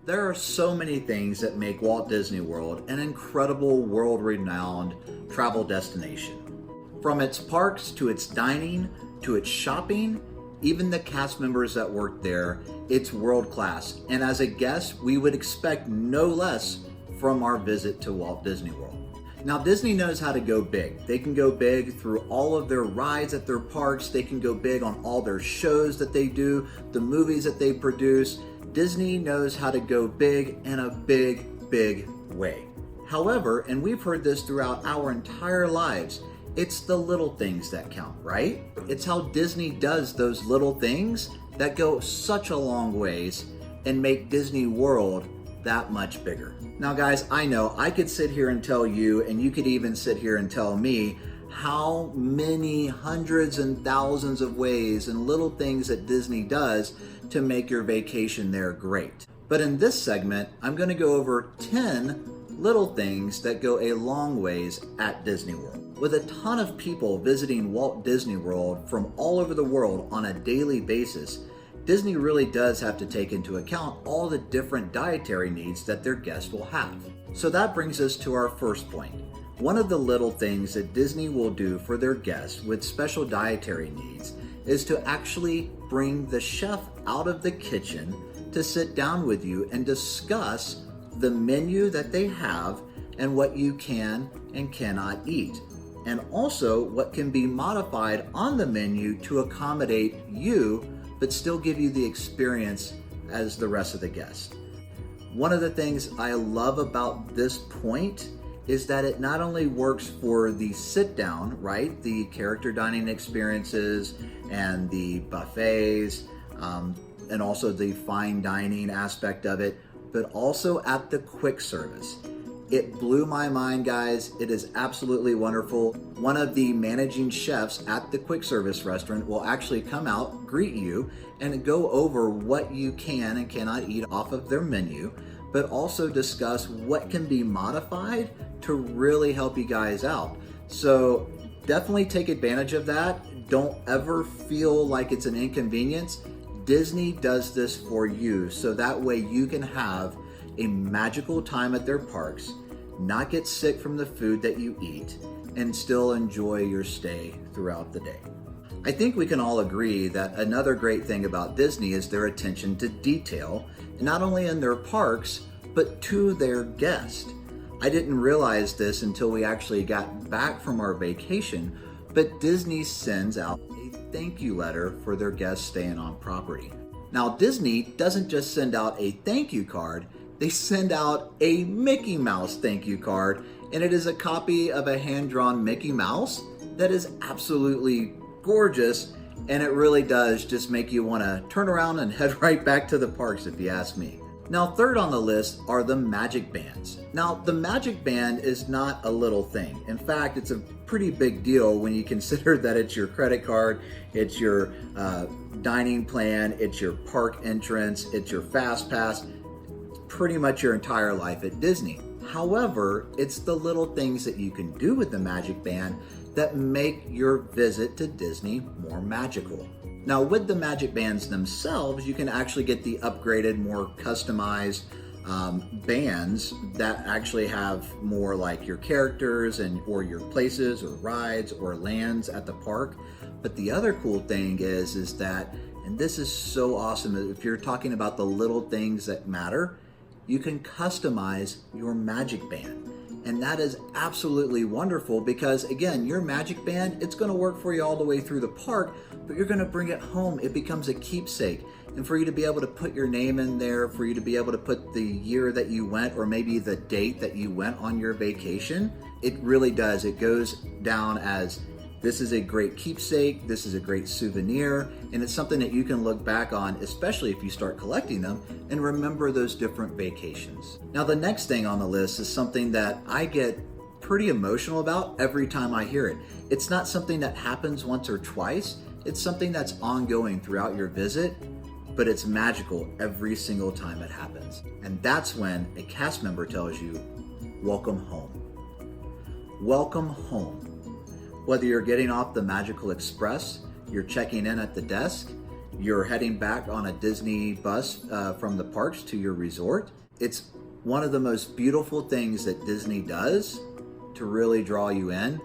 There are so many things that make Walt Disney World an incredible world-renowned travel destination. From its parks to its dining to its shopping, even the cast members that work there, it's world class. And as a guest, we would expect no less from our visit to Walt Disney World. Now, Disney knows how to go big. They can go big through all of their rides at their parks. They can go big on all their shows that they do, the movies that they produce. Disney knows how to go big in a big, big way. However, and we've heard this throughout our entire lives, it's the little things that count, right? It's how Disney does those little things that go such a long ways and make Disney World that much bigger. Now guys, I know I could sit here and tell you, and you could even sit here and tell me how many hundreds and thousands of ways and little things that Disney does to make your vacation there great. But in this segment, I'm going to go over 10 little things that go a long ways at Disney World. With a ton of people visiting Walt Disney World from all over the world on a daily basis, Disney really does have to take into account all the different dietary needs that their guests will have. So that brings us to our first point. One of the little things that Disney will do for their guests with special dietary needs is to actually bring the chef out of the kitchen to sit down with you and discuss the menu that they have and what you can and cannot eat, and also what can be modified on the menu to accommodate you but still give you the experience as the rest of the guests. One of the things I love about this point is that it not only works for the sit down, right? The character dining experiences and the buffets, and also the fine dining aspect of it, but also at the quick service. It blew my mind, guys. It is absolutely wonderful. One of the managing chefs at the quick service restaurant will actually come out, greet you, and go over what you can and cannot eat off of their menu, but also discuss what can be modified to really help you guys out. So definitely take advantage of that. Don't ever feel like it's an inconvenience. Disney does this for you, so that way you can have a magical time at their parks, not get sick from the food that you eat, and still enjoy your stay throughout the day. I think we can all agree that another great thing about Disney is their attention to detail, not only in their parks, but to their guests. I didn't realize this until we actually got back from our vacation, but Disney sends out a thank you letter for their guests staying on property. Now, Disney doesn't just send out a thank you card, they send out a Mickey Mouse thank you card, and it is a copy of a hand-drawn Mickey Mouse that is absolutely gorgeous, and it really does just make you want to turn around and head right back to the parks, if you ask me. Now, third on the list are the magic bands. Now, the magic band is not a little thing. In fact, it's a pretty big deal when you consider that it's your credit card, it's your dining plan, it's your park entrance, it's your fast pass, pretty much your entire life at Disney. However, it's the little things that you can do with the magic band that make your visit to Disney more magical. Now, with the magic bands themselves, you can actually get the upgraded, more customized bands that actually have more like your characters and or your places or rides or lands at the park. But the other cool thing is that, and this is so awesome, if you're talking about the little things that matter, you can customize your magic band. And that is absolutely wonderful because, again, your magic band, it's going to work for you all the way through the park, but you're going to bring it home. It becomes a keepsake. And for you to be able to put your name in there, for you to be able to put the year that you went or maybe the date that you went on your vacation, it really does. It goes down as this is a great keepsake, this is a great souvenir, and it's something that you can look back on, especially if you start collecting them, and remember those different vacations. Now, the next thing on the list is something that I get pretty emotional about every time I hear it. It's not something that happens once or twice, it's something that's ongoing throughout your visit, but it's magical every single time it happens. And that's when a cast member tells you, welcome home. Welcome home. Whether you're getting off the Magical Express, you're checking in at the desk, you're heading back on a Disney bus from the parks to your resort. It's one of the most beautiful things that Disney does to really draw you in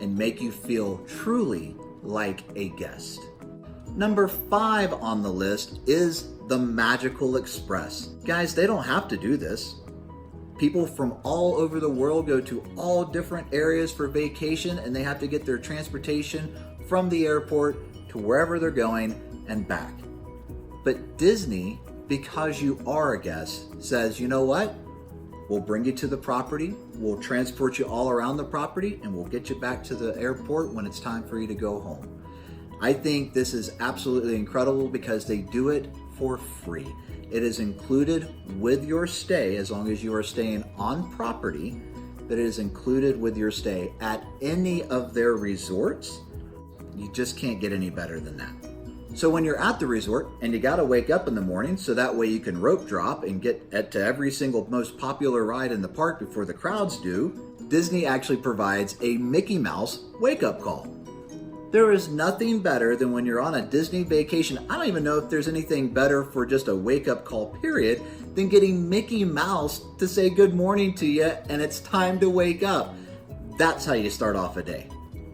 and make you feel truly like a guest. Number 5 on the list is the Magical Express. Guys, they don't have to do this. People from all over the world go to all different areas for vacation, and they have to get their transportation from the airport to wherever they're going and back. But Disney, because you are a guest, says, you know what? We'll bring you to the property, we'll transport you all around the property, and we'll get you back to the airport when it's time for you to go home. I think this is absolutely incredible because they do it for free. It is included with your stay as long as you are staying on property, but it is included with your stay at any of their resorts. You just can't get any better than that. So when you're at the resort and you gotta wake up in the morning so that way you can rope drop and get to every single most popular ride in the park before the crowds do, Disney actually provides a Mickey Mouse wake-up call. There is nothing better than when you're on a Disney vacation. I don't even know if there's anything better for just a wake-up call period than getting Mickey Mouse to say good morning to you and it's time to wake up. That's how you start off a day.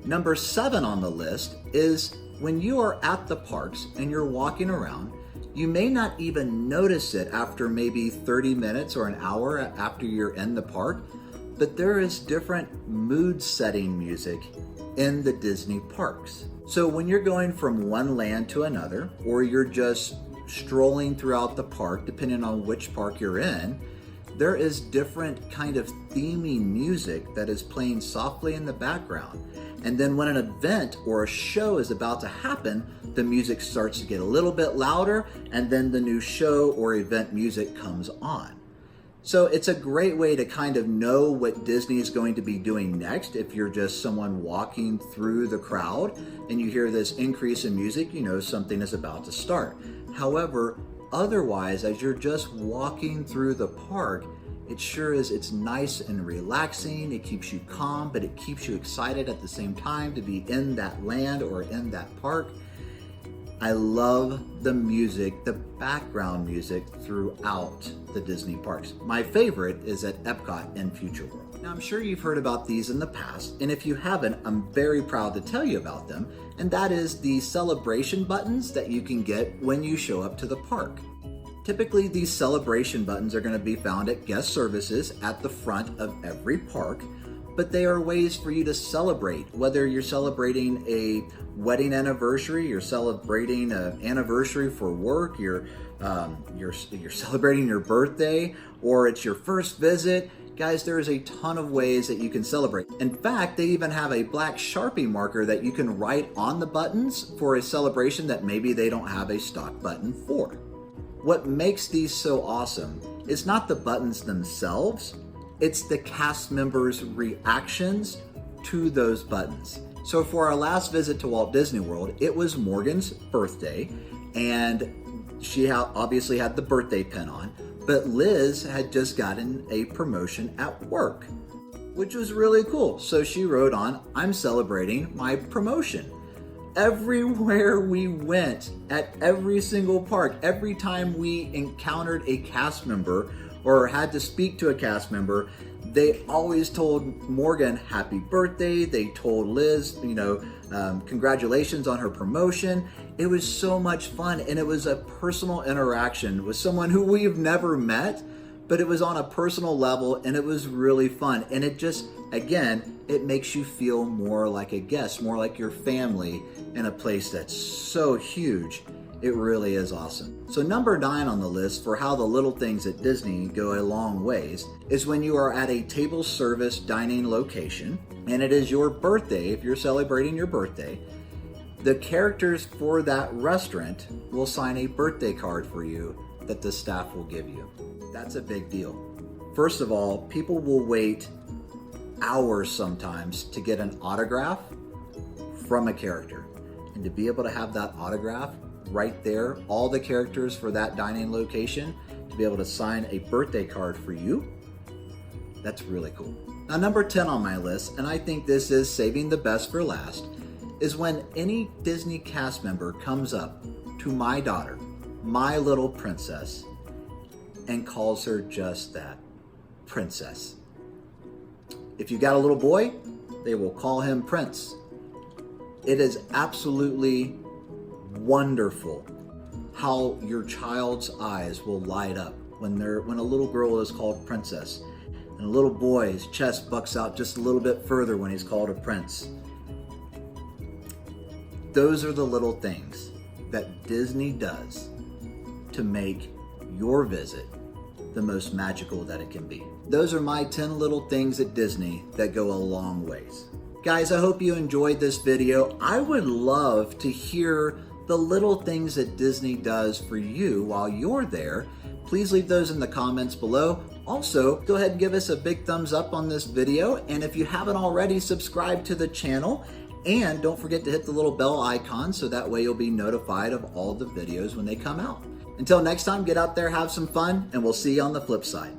Number 7 on the list is when you are at the parks and you're walking around, you may not even notice it after maybe 30 minutes or an hour after you're in the park, but there is different mood setting music in the Disney parks. So when you're going from one land to another, or you're just strolling throughout the park, depending on which park you're in, there is different kind of theming music that is playing softly in the background. And then when an event or a show is about to happen, the music starts to get a little bit louder, and then the new show or event music comes on. So it's a great way to kind of know what Disney is going to be doing next. If you're just someone walking through the crowd and you hear this increase in music, you know something is about to start. However, otherwise, as you're just walking through the park, it's nice and relaxing. It keeps you calm, but it keeps you excited at the same time to be in that land or in that park. I love the music, the background music throughout the Disney parks. My favorite is at Epcot and Future World. Now, I'm sure you've heard about these in the past, and if you haven't, I'm very proud to tell you about them, and that is the celebration buttons that you can get when you show up to the park. Typically, these celebration buttons are going to be found at guest services at the front of every park, but they are ways for you to celebrate, whether you're celebrating a wedding anniversary, you're celebrating an anniversary for work, you're celebrating your birthday, or it's your first visit. Guys, there is a ton of ways that you can celebrate. In fact, they even have a black Sharpie marker that you can write on the buttons for a celebration that maybe they don't have a stock button for. What makes these so awesome is not the buttons themselves, it's the cast members' reactions to those buttons. So for our last visit to Walt Disney World, it was Morgan's birthday, and she obviously had the birthday pin on, but Liz had just gotten a promotion at work, which was really cool. So she wrote on, "I'm celebrating my promotion." Everywhere we went, at every single park, every time we encountered a cast member or had to speak to a cast member, they always told Morgan happy birthday. They told Liz, congratulations on her promotion. It was so much fun, and it was a personal interaction with someone who we've never met, but it was on a personal level, and it was really fun. And it just, again, it makes you feel more like a guest, more like your family in a place that's so huge. It really is awesome. So number 9 on the list for how the little things at Disney go a long ways is when you are at a table service dining location and it is your birthday. If you're celebrating your birthday, the characters for that restaurant will sign a birthday card for you that the staff will give you. That's a big deal. First of all, people will wait hours sometimes to get an autograph from a character. And to be able to have that autograph right there, all the characters for that dining location, to be able to sign a birthday card for you, that's really cool. Now, number 10 on my list, and I think this is saving the best for last, is when any Disney cast member comes up to my daughter, my little princess, and calls her just that, princess. If you got a little boy, they will call him Prince. It is absolutely wonderful how your child's eyes will light up when a little girl is called Princess, and a little boy's chest bucks out just a little bit further when he's called a prince. Those are the little things that Disney does to make your visit the most magical that it can be. Those are my 10 little things at Disney that go a long ways. Guys, I hope you enjoyed this video. I would love to hear the little things that Disney does for you while you're there. Please leave those in the comments below. Also, go ahead and give us a big thumbs up on this video. And if you haven't already, subscribe to the channel. And don't forget to hit the little bell icon so that way you'll be notified of all the videos when they come out. Until next time, get out there, have some fun, and we'll see you on the flip side.